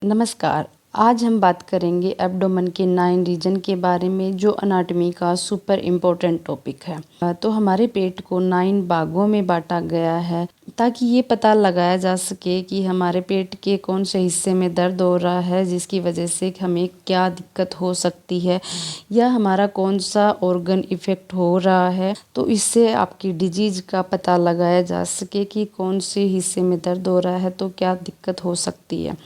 नमस्कार। आज हम बात करेंगे एब्डोमेन के 9 रीजन के बारे में, जो अनाटमी का सुपर इम्पोर्टेंट टॉपिक है। तो हमारे पेट को 9 भागों में बांटा गया है ताकि ये पता लगाया जा सके कि हमारे पेट के कौन से हिस्से में दर्द हो रहा है, जिसकी वजह से हमें क्या दिक्कत हो सकती है, या हमारा कौन सा ऑर्गन इफ़ेक्ट हो रहा है। तो इससे आपकी डिजीज़ का पता लगाया जा सके कि कौन से हिस्से में दर्द हो रहा है, तो क्या दिक्कत हो सकती है।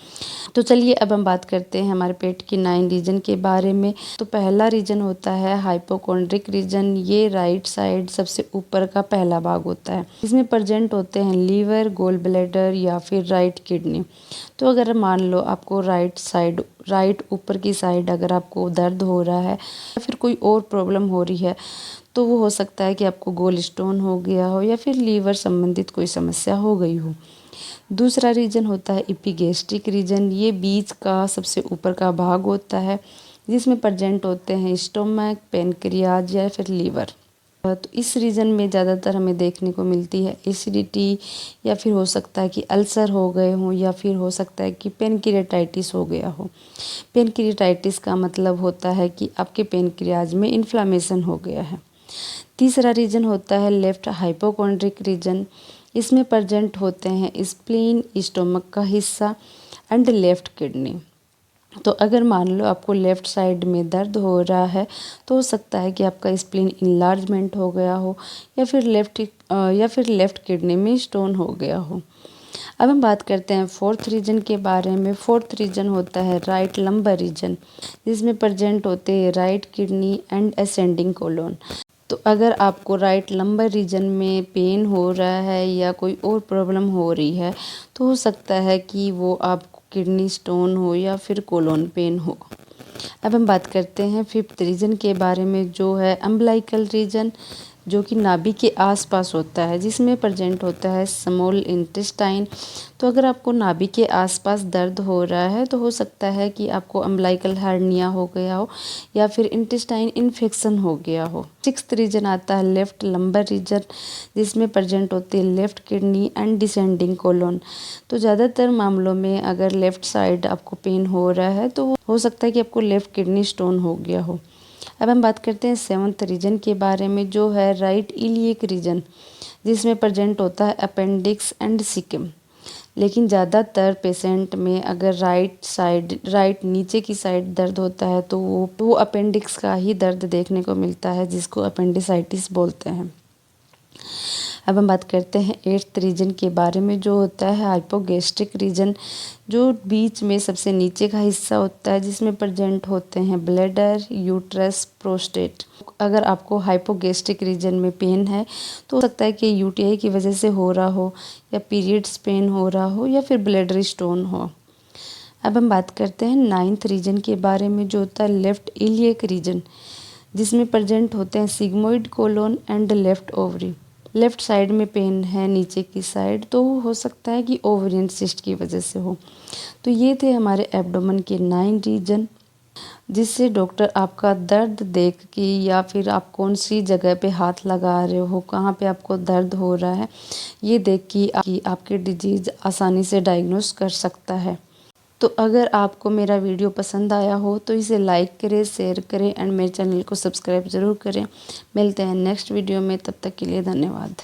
तो चलिए अब हम बात करते हैं हमारे पेट की 9 रीजन के बारे में। तो पहला रीजन होता है हाइपोकोंड्रिक रीजन। ये राइट साइड सबसे ऊपर का पहला भाग होता है। इसमें प्रेजेंट होते हैं लीवर, गोल ब्लैडर या फिर राइट किडनी। तो अगर मान लो आपको राइट ऊपर की साइड अगर आपको दर्द हो रहा है या फिर कोई और प्रॉब्लम हो रही है, तो वो हो सकता है कि आपको गोल स्टोन हो गया हो या फिर लीवर संबंधित कोई समस्या हो गई हो। दूसरा रीजन होता है एपिगैस्ट्रिक रीजन। ये बीच का सबसे ऊपर का भाग होता है, जिसमें प्रेजेंट होते हैं स्टोमक, पेनक्रियाज या फिर लीवर। तो इस रीजन में ज़्यादातर हमें देखने को मिलती है एसिडिटी, या फिर हो सकता है कि अल्सर हो गए हों, या फिर हो सकता है कि पेनक्रियाटाइटिस हो गया हो। पेनक्रियाटाइटिस का मतलब होता है कि आपके पेनक्रियाज में इन्फ्लामेशन हो गया है। तीसरा रीजन होता है लेफ्ट हाइपोकोंड्रिक रीजन। इसमें प्रेजेंट होते हैं स्प्लीन, स्टोमक का हिस्सा एंड लेफ्ट किडनी। तो अगर मान लो आपको लेफ़्ट साइड में दर्द हो रहा है, तो हो सकता है कि आपका स्प्लीन इनलार्जमेंट हो गया हो, या फिर लेफ़्ट किडनी में स्टोन हो गया हो। अब हम बात करते हैं फोर्थ रीजन के बारे में। फोर्थ रीजन होता है राइट लंबर रीजन, जिसमें प्रेजेंट होते हैं right kidney and ascending colon. तो अगर आपको राइट लंबर रीजन में पेन हो रहा है या कोई और प्रॉब्लम हो रही है, तो हो सकता है कि वो आपको किडनी स्टोन हो या फिर कोलोन पेन हो। अब हम बात करते हैं फिफ्थ रीजन के बारे में, जो है अम्बिलिकल रीजन, जो कि नाभि के आसपास होता है, जिसमें प्रेजेंट होता है स्मॉल इंटेस्टाइन। तो अगर आपको नाभि के आसपास दर्द हो रहा है, तो हो सकता है कि आपको अम्बिलिकल हार्निया हो गया हो या फिर इंटेस्टाइन इन्फेक्शन हो गया हो। सिक्स्थ रीजन आता है लेफ्ट लंबर रीजन, जिसमें प्रेजेंट होती है left kidney and descending colon. तो ज़्यादातर मामलों में अगर लेफ्ट साइड आपको पेन हो रहा है, तो हो सकता है कि आपको लेफ्ट किडनी स्टोन हो गया हो। अब हम बात करते हैं सेवन्थ रीजन के बारे में, जो है राइट इलियक रीजन, जिसमें प्रेजेंट होता है अपेंडिक्स एंड सिकम। लेकिन ज़्यादातर पेशेंट में अगर राइट नीचे की साइड दर्द होता है, तो वो अपेंडिक्स का ही दर्द देखने को मिलता है, जिसको अपेंडिसाइटिस बोलते हैं। अब हम बात करते हैं एट्थ रीजन के बारे में, जो होता है हाइपोगैस्ट्रिक रीजन, जो बीच में सबसे नीचे का हिस्सा होता है, जिसमें प्रेजेंट होते हैं ब्लैडर, यूट्रस, प्रोस्टेट। अगर आपको हाइपोगैस्ट्रिक रीजन में पेन है, तो हो सकता है कि यूटीआई की वजह से हो रहा हो, या पीरियड्स पेन हो रहा हो, या फिर ब्लैडर स्टोन हो। अब हम बात करते हैं नाइन्थ रीजन के बारे में, जो होता है लेफ्ट इलियक रीजन, जिसमें प्रेजेंट होते हैं sigmoid colon and left ovary. Left side में पेन है नीचे की साइड, तो हो सकता है कि ओवरियन सिस्ट की वजह से हो। तो ये थे हमारे एब्डोमेन के 9 रीजन, जिससे डॉक्टर आपका दर्द देख के, या फिर आप कौन सी जगह पे हाथ लगा रहे हो, कहाँ पे आपको दर्द हो रहा है, ये देख के आपके डिजीज़ आसानी से डायग्नोस कर सकता है। तो अगर आपको मेरा वीडियो पसंद आया हो, तो इसे लाइक करें, शेयर करें एंड मेरे चैनल को सब्सक्राइब ज़रूर करें। मिलते हैं नेक्स्ट वीडियो में, तब तक के लिए धन्यवाद।